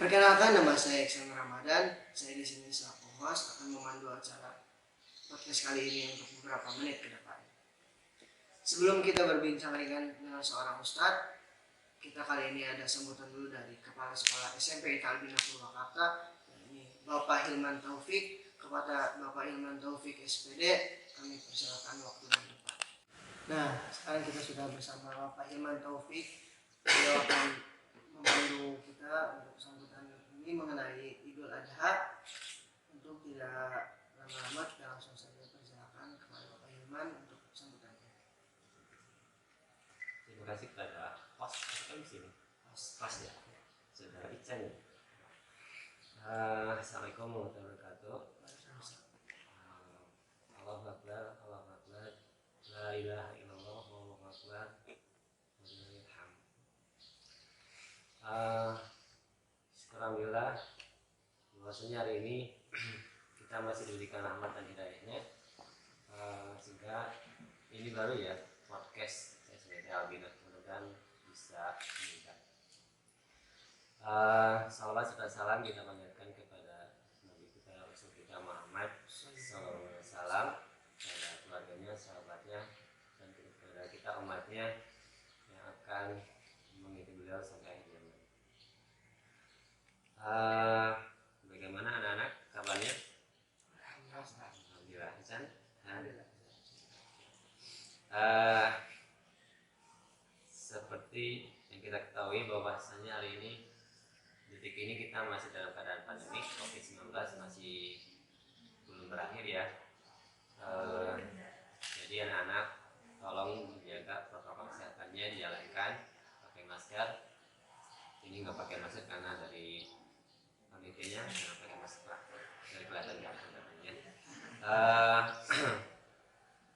Perkenalkan, nama saya Iksan Ramadan. Saya di sini selaku host akan memandu acara podcast kali ini untuk beberapa menit ke depan. Sebelum kita berbincang ringan dengan seorang ustadz, kita kali ini ada sambutan dulu dari Kepala Sekolah SMP Albina Purwakarta, ini Bapak Hilman Taufik. Kepada Bapak Hilman Taufik SPD, kami persilakan waktu dan tempat. Nah, sekarang kita sudah bersama Bapak Hilman Taufik. Beliau akan memandu kita untuk sambutan ini mengenai Idul Adha. Untuk tidak lama-lama, kita langsung saja persilakan kepada Bapak Hilman untuk sambutannya. Terima kasih kepada host di sini. Host ya, saudara Iksan. Assalamualaikum warahmatullahi wabarakatuh. Allahu Akbar, Allahu Akbar, la ilaha illallah, Allahu Akbar, walillahil hamd. Alhamdulillah, bahwasanya hari ini kita masih diberikan rahmat dan hidayahnya, sehingga ini baru ya podcast saya sebagai Albina, mudah-mudahan bisa meningkat. Salawat serta salam kita panjatkan kepada Nabi kita Rasul kita Muhammad SAW, kepada keluarganya, sahabatnya, dan kepada kita umatnya yang akan mengikuti beliau sampai akhir zaman. Bagaimana anak-anak kabarnya? Alhamdulillah, Hasan. Seperti yang kita ketahui bahwasanya hari ini, detik ini kita masih dalam keadaan pandemi COVID-19, masih belum berakhir ya. Jadi anak-anak tolong menjaga protokol kesehatannya, dijalankan, pakai masker. Ini nggak pakai masker karena dari panitianya nggak pakai masker, dari kelihatan nggak namanya.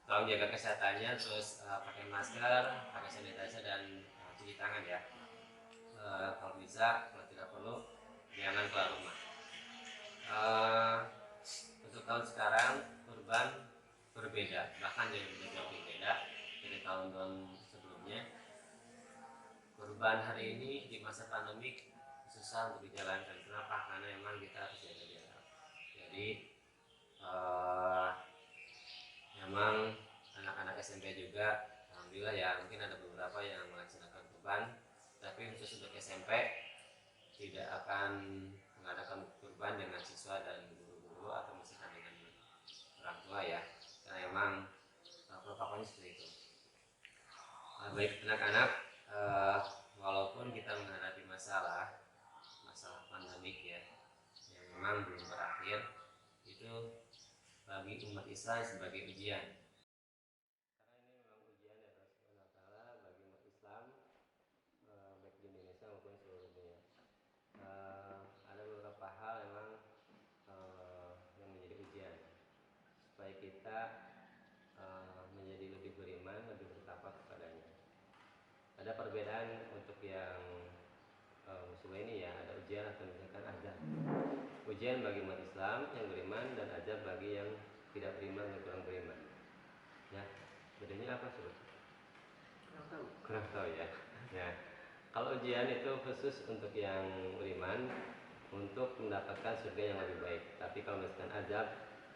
Tolong jaga kesehatannya, terus pakai masker, pakai sanitizer, dan cuci tangan ya. Kalau bisa, kalau tidak perlu, jangan keluar rumah. Untuk tahun sekarang kurban berbeda, bahkan jauh berbeda dari tahun-tahun sebelumnya. Kurban hari ini di masa pandemik susah untuk dijalankan. Kenapa? Karena memang kita harus jaga jarak. Jadi memang anak-anak SMP juga, alhamdulillah ya, mungkin ada beberapa yang melaksanakan kurban, tapi khusus untuk SMP tidak akan mengadakan kurban dengan siswa dan guru-guru atau misalkan dengan orang tua ya, karena memang protokolnya seperti itu. Baik anak-anak, walaupun kita menghadapi masalah pandemik ya, yang memang belum berakhir, itu bagi umat Islam sebagai ujian. Karena ini memang ujian dari Allah Subhanahu wa Ta'ala bagi umat Islam, baik di Indonesia maupun seluruh dunia. Ada beberapa hal memang yang menjadi ujian supaya kita menjadi lebih beriman, lebih bertakwa kepadanya. Ada perbedaan untuk yang musibah ini ya, ada ujian atau misalkan azab. Ujian bagi umat Islam yang beriman dan azab bagi yang tidak beriman dan kurang beriman. Ya, bedanya apa sih? Kurang tahu ya. Ya, kalau ujian itu khusus untuk yang beriman, untuk mendapatkan surga yang lebih baik. Tapi kalau misalkan azab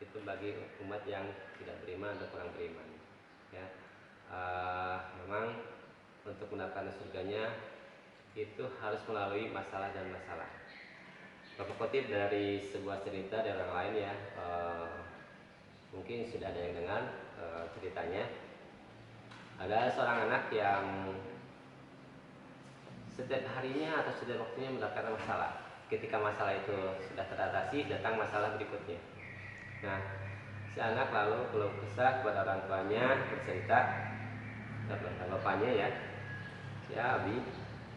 itu bagi umat yang tidak beriman atau kurang beriman. Ya, memang untuk mendapatkan surganya itu harus melalui masalah dan masalah. Bapak kutip dari sebuah cerita dari orang lain ya, mungkin sudah ada yang dengar ceritanya. Ada seorang anak yang setiap harinya atau setiap waktunya mendapatkan masalah. Ketika masalah itu sudah teratasi, datang masalah berikutnya. Nah, si anak lalu keluh kesah kepada orang tuanya, bercerita kepada bapaknya ya, ya Abi,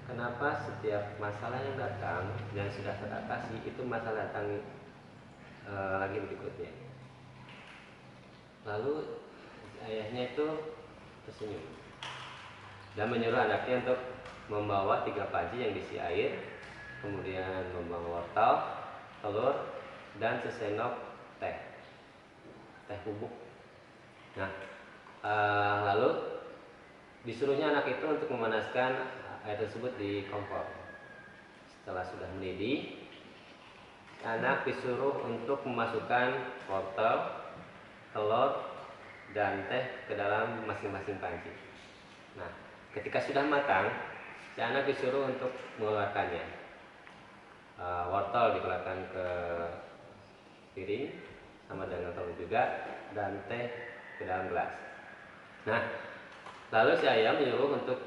kenapa setiap masalah yang datang dan sudah teratasi itu masalah datang lagi berikutnya. Lalu ayahnya itu tersenyum dan menyuruh anaknya untuk membawa 3 panci yang diisi air, kemudian membawa wortel, telur, dan sesendok teh bubuk. Nah, lalu disuruhnya anak itu untuk memanaskan air tersebut di kompor. Setelah sudah mendidih, anak disuruh untuk memasukkan wortel, telur, dan teh ke dalam masing-masing panci. Nah, ketika sudah matang, si anak disuruh untuk mengeluarkannya. Wortel dikeluarkan ke piring sama dengan telur juga, dan teh ke dalam gelas. Nah, lalu si ayah menyuruh untuk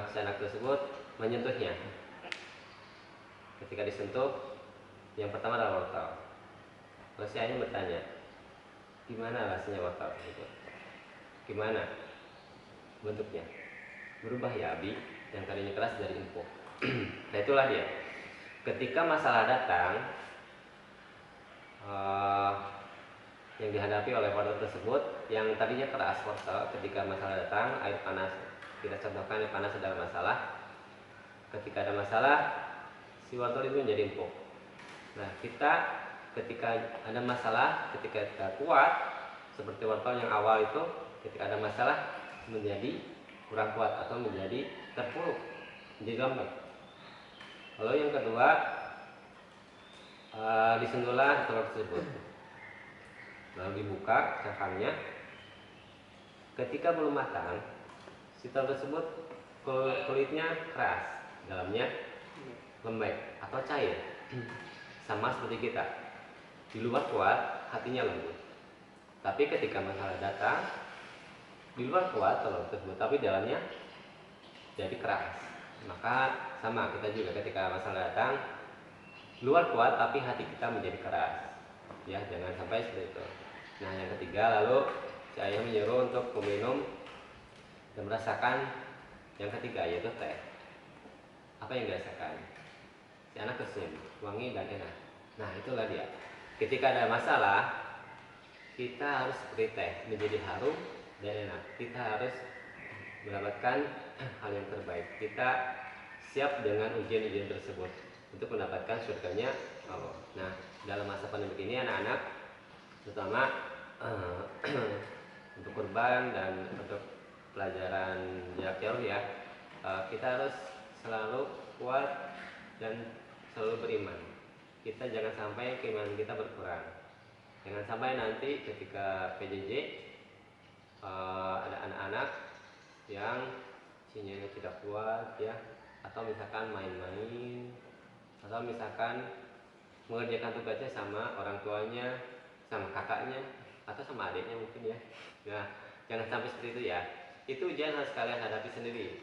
si anak tersebut menyentuhnya. Ketika disentuh, yang pertama adalah wortel. Lalu si ayah bertanya, gimana rasanya wortel tersebut? Gimana bentuknya? Berubah ya Abi, yang tadinya keras dari empuk. Nah itulah dia. Ketika masalah datang, yang dihadapi oleh wortel tersebut, yang tadinya keras wortel, ketika masalah datang, air panas, kita contohkan air panas adalah masalah. Ketika ada masalah, si wortel itu menjadi empuk. Nah kita ketika ada masalah, ketika kita kuat, seperti wortel yang awal itu, ketika ada masalah menjadi kurang kuat atau menjadi terpuruk, menjadi lembek. Lalu yang kedua, disentuhlah telur tersebut, lalu dibuka cangkangnya. Ketika belum matang, si telur tersebut kulitnya keras, dalamnya lembek atau cair, sama seperti kita. Di luar kuat, hatinya lembut. Tapi ketika masalah datang, di luar kuat telur tersebut, tapi dalamnya jadi keras. Maka sama kita juga ketika masalah datang, luar kuat tapi hati kita menjadi keras. Ya, jangan sampai seperti itu. Nah, yang ketiga, lalu si ayah menyuruh untuk meminum dan merasakan yang ketiga, yaitu teh. Apa yang dirasakan? Si anak tersenyum, wangi dan enak. Nah, itulah dia. Ketika ada masalah, kita harus seperti teh, menjadi harum dan enak. Kita harus mendapatkan hal yang terbaik. Kita siap dengan ujian-ujian tersebut untuk mendapatkan surganya Allah. Nah, dalam masa pandemi ini anak-anak, terutama untuk kurban dan untuk pelajaran jarak jauh ya, kita harus selalu kuat dan selalu beriman. Kita jangan sampai keimanan kita berkurang. Jangan sampai nanti ketika PJJ ada anak-anak yang sinyalnya tidak kuat ya, atau misalkan main-main, atau misalkan mengerjakan tugasnya sama orang tuanya, sama kakaknya, atau sama adiknya mungkin ya. Nah, jangan sampai seperti itu ya. Itu ujian harus kalian hadapi sendiri.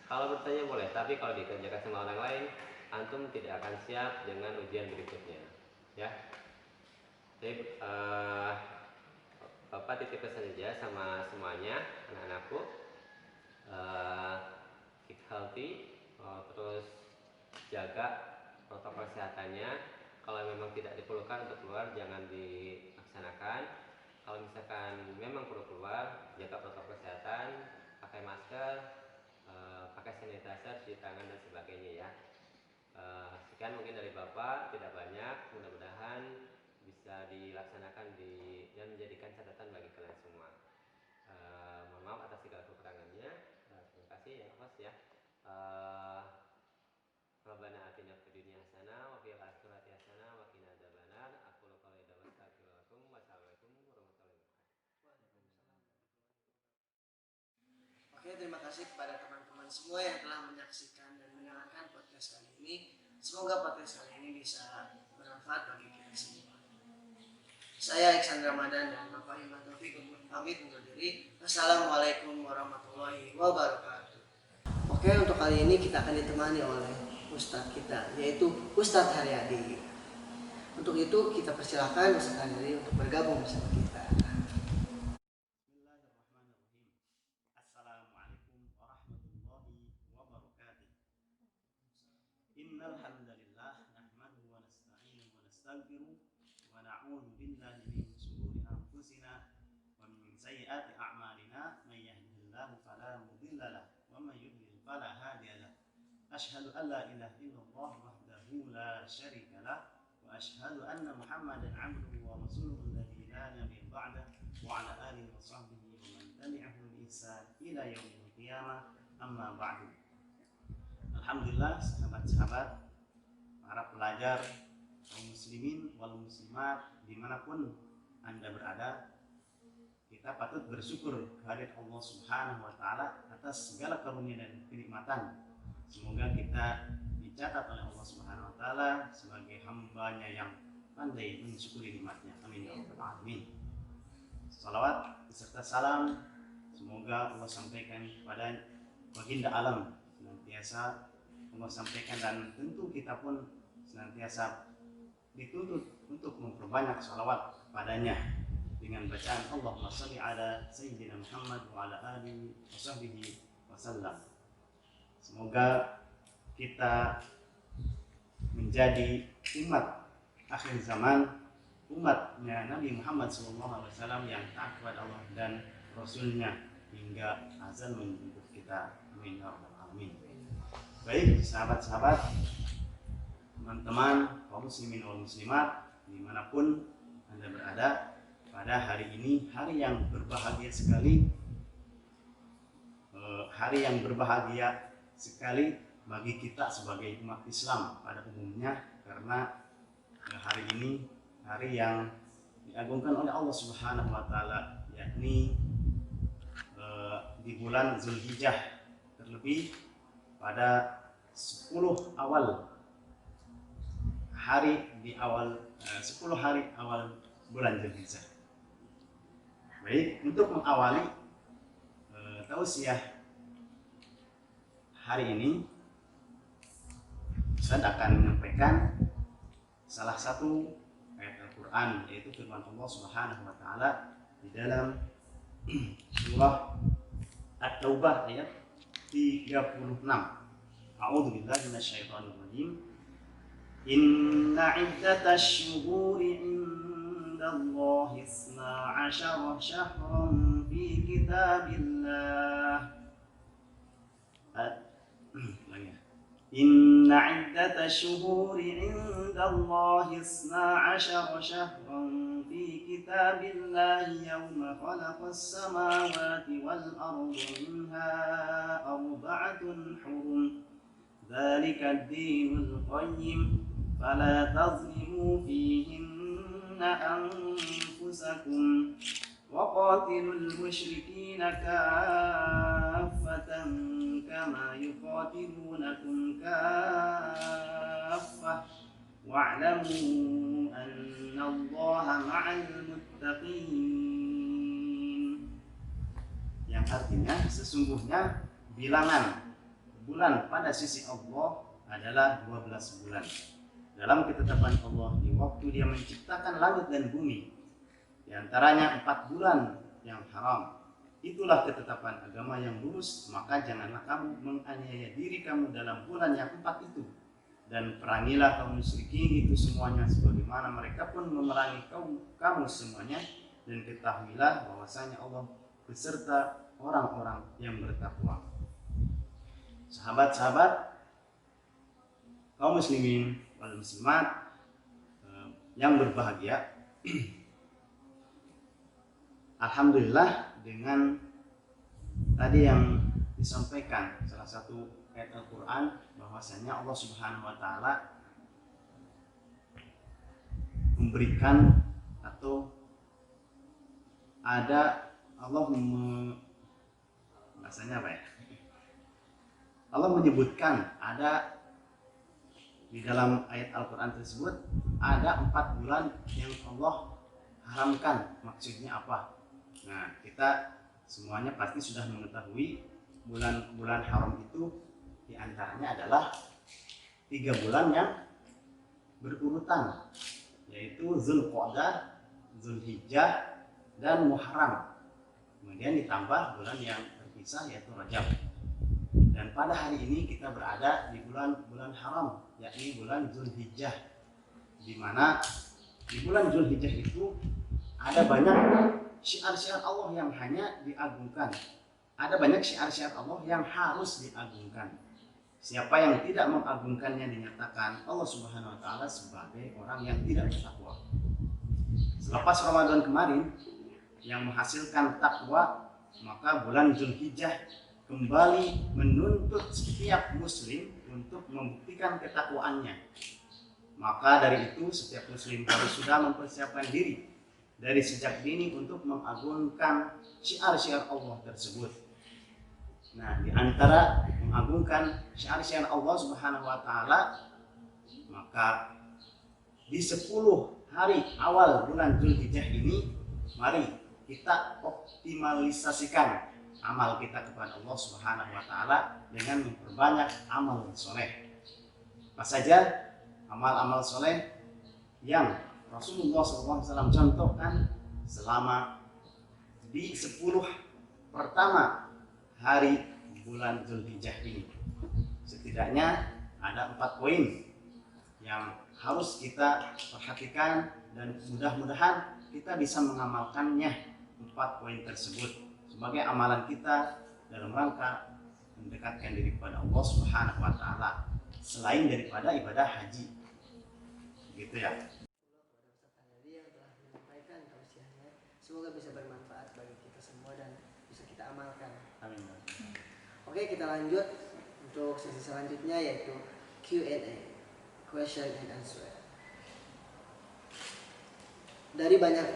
Kalau bertanya boleh, tapi kalau dikerjakan sama orang lain, antum tidak akan siap dengan ujian berikutnya. Ya. Jadi Bapak titip pesan aja sama semuanya, anak-anakku. Keep healthy, terus jaga protokol kesehatannya. Kalau memang tidak diperlukan untuk keluar, jangan dilaksanakan. Kalau misalkan memang perlu keluar, jaga protokol kesehatan, pakai masker, pakai sanitizer, cuci tangan dan sebagainya ya. Sekian mungkin dari Bapak, tidak banyak. Mudah-mudahan bisa dilaksanakan dan menjadikan catatan bagi kalian semua. Mohon maaf atas segala kekurangannya. Terima kasih ya Mas ya. Rabbana atina fid dunya hasanah wa fil akhirati hasanah wa qina adzabannar. Aku qouli hadza wa astaghfirullakum. Wassalamualaikum warahmatullahi wabarakatuh. Oke, terima kasih kepada teman-teman semua yang telah menyaksikan dan mendengarkan podcast kali ini. Semoga podcast kali ini bisa bermanfaat bagi kita semua. Saya Iksan Ramadan dan Bapak Iman Taufik pamit undur diri. Wassalamualaikum warahmatullahi wabarakatuh. Oke, untuk kali ini kita akan ditemani oleh Ustadz kita, yaitu Ustadz Haryadi. Untuk itu kita persilahkan Ustadz Haryadi untuk bergabung bersama kita. Bismillahirrahmanirrahim. Assalamualaikum warahmatullahi wabarakatuh. Innal hamdalillah nahmaduhu wa nasta'inuhu wa nastaghfiruh wa na'udzu billahi min shururi anfusina wa min sayyiati a'malina. May yahdihillahu fala mudilla lahu wa may yudlil fala hadiya lahu. Asyhadu an la ilaha illallah wahdahu la syarika lahu wa asyhadu anna Muhammadan 'abduhu wa rasuluhu alladzi la nabiyya ba'dahu wa 'ala alihi wa sahbihi wa man tabi'ahum bi ihsan ila yaumil qiyamah. Amma ba'du. Alhamdulillah sahabat-sahabat, para pelajar kaum muslimin wal muslimat dimanapun Anda berada, kita patut bersyukur kehadirat Allah Subhanahu wa Ta'ala atas segala karunia dan kenikmatan. Semoga kita dicatat oleh Allah Subhanahu wa Ta'ala sebagai hambanya yang pandai mensyukuri nikmatnya. Amin ya rabbal alamin. Salawat beserta salam semoga Allah sampaikan kepada baginda alam, senantiasa Allah sampaikan, dan tentu kita pun senantiasa dituntut untuk memperbanyak salawat padanya dengan bacaan Allahumma shalli ala Sayyidina Muhammad wa ala alihi wa sahbihi wasallam. Semoga kita menjadi umat akhir zaman, umatnya Nabi Muhammad SAW yang taat kepada Allah dan Rasulnya hingga azan menjemput kita. Amin ya rabbal alamin. Baik sahabat-sahabat, teman-teman kaum muslimin wal muslimat dimanapun Anda berada, pada hari ini hari yang berbahagia sekali, hari yang berbahagia sekali bagi kita sebagai umat Islam pada umumnya, karena hari ini hari yang diagungkan oleh Allah Subhanahu wa Ta'ala, yakni di bulan Zulhijjah, terlebih pada 10 hari awal bulan Zulhijjah. Baik, untuk mengawali tausiah hari ini, Ustaz akan menyampaikan salah satu ayat Al-Quran, yaitu firman Allah Subhanahu wa Ta'ala di dalam surah At-Taubah ayat 36. A'udzu billahi minasyaitonir rajim. Inna 'iddatash syuhuri 'indallahi 12 syahran fi kitabillah. Inna 'iddatash syuhuri 'indallahi 12 syahran fi kitabillahi yawma khalaqas samawati wal arda minha arba'atun hurum. Dzalika ad-dinul qayyim fala tazlimu fihinna anfusakum wa qatilul musyrikina kaffatan kama yuqatilunakum kaffah wa'lamu annallaha ma'al muttaqin. Yang artinya sesungguhnya bilangan bulan pada sisi Allah adalah 12 bulan. Dalam ketetapan Allah di waktu Dia menciptakan langit dan bumi, di antaranya 4 bulan yang haram. Itulah ketetapan agama yang lurus, maka janganlah kamu menganiaya diri kamu dalam bulan yang 4 itu. Dan perangilah kaum musyrikin itu semuanya sebagaimana mereka pun memerangi kamu semuanya. Dan ketahuilah bahwasanya Allah beserta orang-orang yang bertakwa. Sahabat-sahabat kaum muslimin wal muslimat yang berbahagia, alhamdulillah dengan tadi yang disampaikan salah satu ayat Al-Quran, bahwasanya Allah Subhanahu wa Ta'ala memberikan atau ada bahasanya apa ya? Allah menyebutkan ada di dalam ayat Al-Quran tersebut ada 4 bulan yang Allah haramkan. Maksudnya apa? Nah, kita semuanya pasti sudah mengetahui bulan-bulan haram itu diantaranya adalah 3 bulan yang berurutan, yaitu Zulqa'dah, Zulhijjah, dan Muharram. Kemudian ditambah bulan yang terpisah yaitu Rajab. Dan pada hari ini kita berada di bulan haram, yakni bulan Zulhijjah, di mana di bulan Zulhijjah itu ada banyak syiar-syiar Allah yang hanya diagungkan. Ada banyak syiar-syiar Allah yang harus diagungkan. Siapa yang tidak mengagungkannya dinyatakan Allah Subhanahu wa Ta'ala sebagai orang yang tidak bertakwa. Selepas Ramadan kemarin yang menghasilkan takwa, maka bulan Zulhijjah kembali menuntut setiap muslim untuk membuktikan ketakwaannya. Maka dari itu setiap muslim harus sudah mempersiapkan diri dari sejak dini untuk mengagungkan syiar-syiar Allah tersebut. Nah, di antara mengagungkan syiar-syiar Allah Subhanahu wa taala, maka di 10 hari awal bulan Dzulhijjah ini mari kita optimalisasikan amal kita kepada Allah Subhanahu wa taala dengan memperbanyak amal soleh. Apa saja amal-amal soleh yang Rasulullah SAW contohkan selama di 10 pertama hari bulan Dzulhijjah ini. Setidaknya ada 4 poin yang harus kita perhatikan dan mudah-mudahan kita bisa mengamalkannya 4 poin tersebut sebagai amalan kita dalam rangka mendekatkan diri kepada Allah Subhanahu wa taala selain daripada ibadah haji. Gitu ya. Yang telah menyampaikan tausiahnya, semoga bisa bermanfaat bagi kita semua dan bisa kita amalkan. Amin. Oke, kita lanjut untuk sesi selanjutnya yaitu Q&A, question and answer. Dari banyak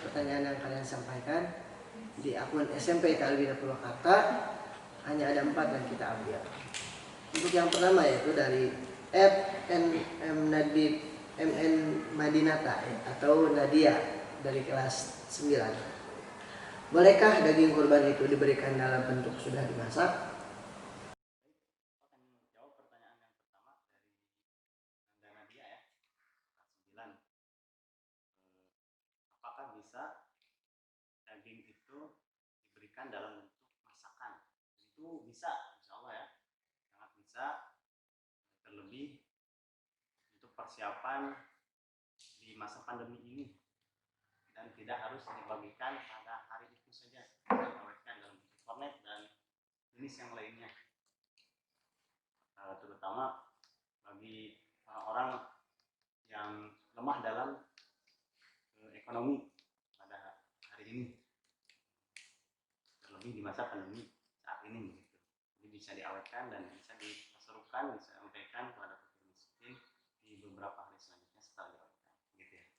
pertanyaan yang kalian sampaikan di akun SMP Talbiyah Purwakarta, hanya ada 4 yang kita ambil. Untuk yang pertama yaitu dari MN Madinata atau Nadia dari kelas 9. Bolehkah daging kurban itu diberikan dalam bentuk sudah dimasak? Apakah bisa daging itu diberikan dalam bentuk masakan? Itu bisa, insya Allah ya, sangat bisa. Terlebih untuk persiapan di masa pandemi ini dan tidak harus dibagikan pada hari itu saja, diawetkan dalam bentuk kornet dan jenis yang lainnya. Terutama bagi orang-orang yang lemah dalam ekonomi pada hari ini, terlebih di masa pandemi saat ini begitu. Jadi bisa diawetkan dan bisa diserukan, bisa disampaikan kepada fakir miskin di beberapa hari selanjutnya setelah diawetkan, gitu ya.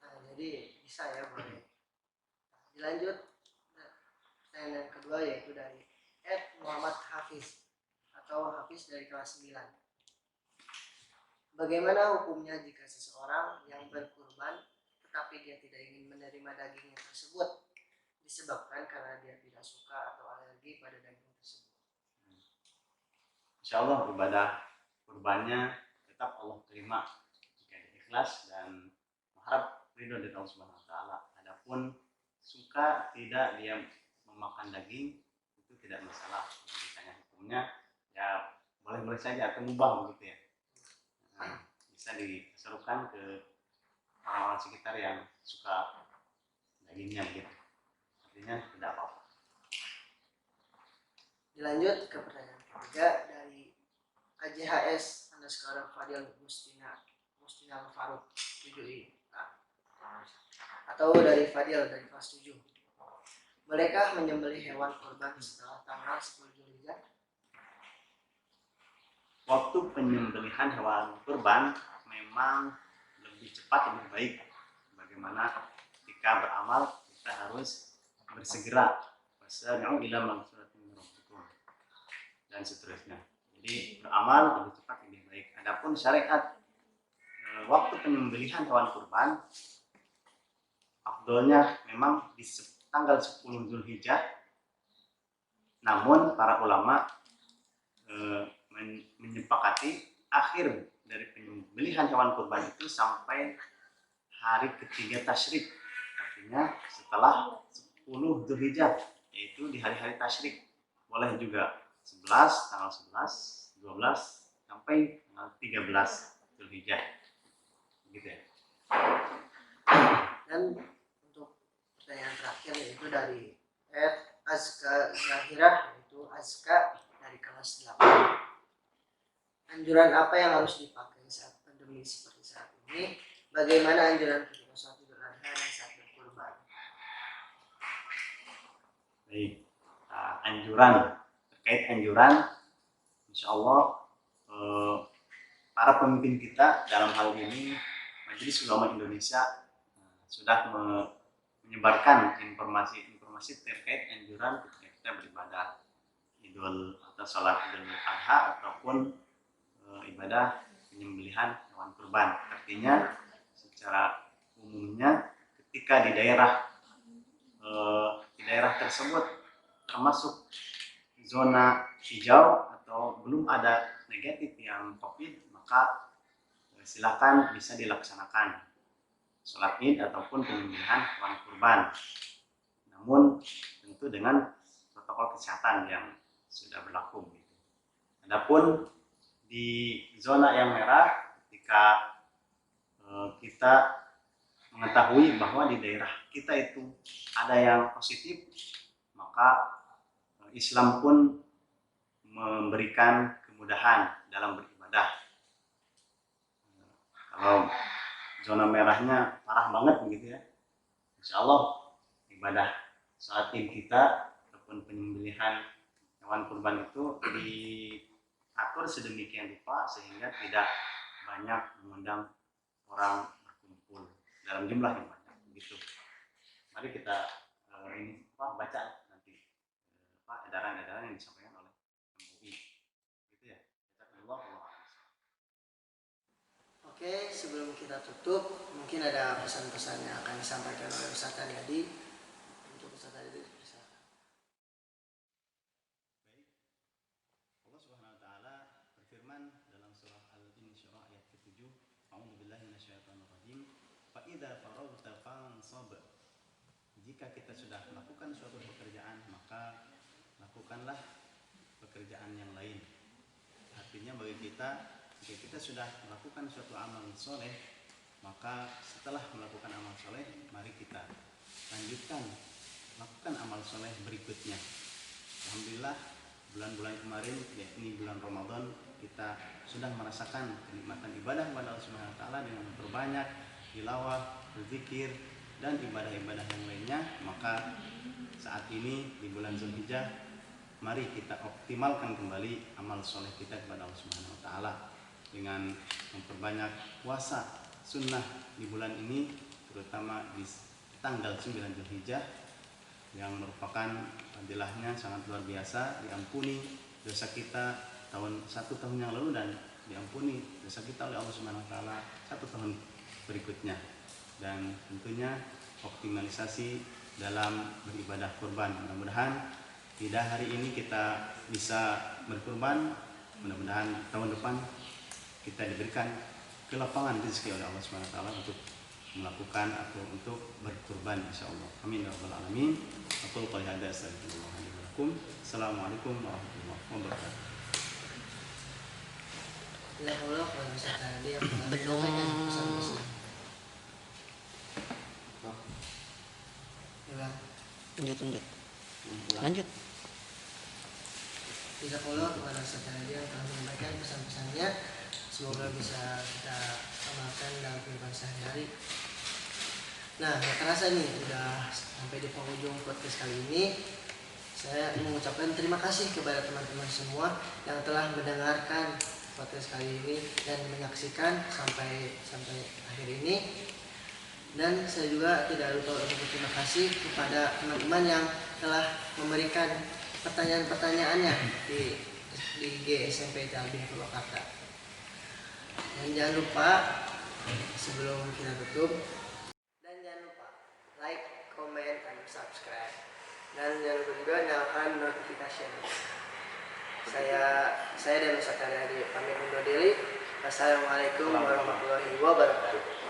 Nah, jadi bisa ya, boleh. Dilanjut, pertanyaan yang kedua yaitu dari Muhammad Hafiz atau Hafiz dari kelas 9. Bagaimana hukumnya jika seseorang yang berkurban tetapi dia tidak ingin menerima dagingnya tersebut disebabkan karena dia tidak suka atau alergi pada daging tersebut? Insya Allah ibadah kurbannya tetap Allah terima jika dia ikhlas dan mengharap ridho dari Allah Subhanahu wa taala. Adapun suka tidak dia memakan daging itu tidak masalah. Ditanya hukumnya ya boleh-boleh saja atau mubah begitu ya. Bisa diserukan ke orang-orang sekitar yang suka dagingnya gitu. Artinya tidak apa-apa. Dilanjut ke pertanyaan ketiga dari AJHS _ Fadil Mustina Faruk 7i atau dari Fadil dari kelas 7. Bolehkah menyembelih hewan kurban setelah tanggal 10 Dzulhijjah? Waktu penyembelihan hewan kurban memang lebih cepat lebih baik. Bagaimana ketika beramal kita harus bersegera wasari'u ila maghfiratin min rabbikum dan seterusnya. Jadi beramal lebih cepat lebih baik. Adapun syariat waktu penyembelihan hewan kurban afdolnya memang di tanggal 10 Dzulhijjah. Namun para ulama menyepakati akhir dari penyembelihan hewan kurban itu sampai hari ketiga tasyrik, artinya setelah 10 Dzulhijjah, yaitu di hari-hari tasyrik. Boleh juga 11, tanggal 11, 12 sampai tanggal 13 Dzulhijjah. Gitu ya. Dan untuk pertanyaan terakhir yaitu dari Azka Zahirah, yaitu Azka dari kelas 8. Anjuran apa yang harus dipakai saat pandemi seperti saat ini? Bagaimana anjuran ketika sholat Idul Adha dan saat berkurban? Baik, anjuran terkait anjuran, insya Allah para pemimpin kita dalam hal ini Majelis Ulama Indonesia sudah menyebarkan informasi terkait anjuran ketika kita beribadah Idul atau sholat Idul Adha ataupun ibadah penyembelihan hewan kurban. Artinya secara umumnya ketika di daerah tersebut termasuk zona hijau atau belum ada negatif yang COVID, maka silakan bisa dilaksanakan sholat id ataupun penyembelihan hewan kurban. Namun tentu dengan protokol kesehatan yang sudah berlaku. Adapun di zona yang merah, ketika kita mengetahui bahwa di daerah kita itu ada yang positif, maka Islam pun memberikan kemudahan dalam beribadah. Kalau zona merahnya parah banget begitu ya, insya Allah ibadah saat id kita ataupun penyembelihan hewan kurban itu diatur sedemikian rupa sehingga tidak banyak mengundang orang berkumpul dalam jumlah yang banyak begitu. Mari kita baca nanti edaran-edaran yang disampaikan oleh MUI gitu ya. Oke, sebelum kita tutup, mungkin ada pesan-pesan yang akan disampaikan oleh Ustaz Haryadi. Untuk Ustaz Haryadi, silakan. Baik, Allah Subhanahu Wa Taala berfirman dalam surah Al-Insyirah ayat ke-7, A'udzubillahi minasyaitonirrajim. Fa idza faragta fansab. Jika kita sudah melakukan suatu pekerjaan, maka lakukanlah pekerjaan yang lain. Artinya bagi kita, jika kita sudah melakukan suatu amal soleh, maka setelah melakukan amal soleh, mari kita lanjutkan lakukan amal soleh berikutnya. Alhamdulillah, bulan-bulan kemarin, yakni bulan Ramadan, kita sudah merasakan kenikmatan ibadah kepada Allah Subhanahu Wa Taala dengan memperbanyak tilawah, berzikir, dan ibadah-ibadah yang lainnya. Maka saat ini di bulan Zulhijjah, mari kita optimalkan kembali amal soleh kita kepada Allah Subhanahu Wa Taala dengan memperbanyak puasa sunnah di bulan ini, terutama di tanggal 9 Zulhijjah yang merupakan fadilahnya sangat luar biasa, diampuni dosa kita satu tahun yang lalu dan diampuni dosa kita oleh Allah Subhanahu Wa Taala 1 tahun berikutnya. Dan tentunya optimalisasi dalam beribadah kurban. Mudah-mudahan tidak hari ini kita bisa berkurban, mudah-mudahan tahun depan kita diberikan kelapangan rezeki oleh Allah Subhanahu Wa Taala untuk melakukan atau untuk berkurban insyaallah. Amin ya rabbal alamin. Aqulu qouli hadza astaghfirullah li wa lakum. Assalamualaikum warahmatullahi wabarakatuh. Lanjut. Jazakallah kepada Ustaz Haryadi yang telah menyampaikan pesan-pesannya. Semoga bisa kita amalkan dalam kehidupan sehari-hari. Nah, gak terasa nih udah sampai di penghujung podcast kali ini. Saya mengucapkan terima kasih kepada teman-teman semua yang telah mendengarkan podcast kali ini dan menyaksikan sampai akhir ini. Dan saya juga tidak lupa untuk berterima kasih kepada teman-teman yang telah memberikan pertanyaan-pertanyaannya di IG SMP Talbih Purwakarta. Dan jangan lupa sebelum kita tutup, dan jangan lupa like, comment, dan subscribe. Dan jangan lupa juga nyalakan notification. Saya dan Ustaz Haryadi pamit undur diri. Wassalamualaikum warahmatullahi wabarakatuh.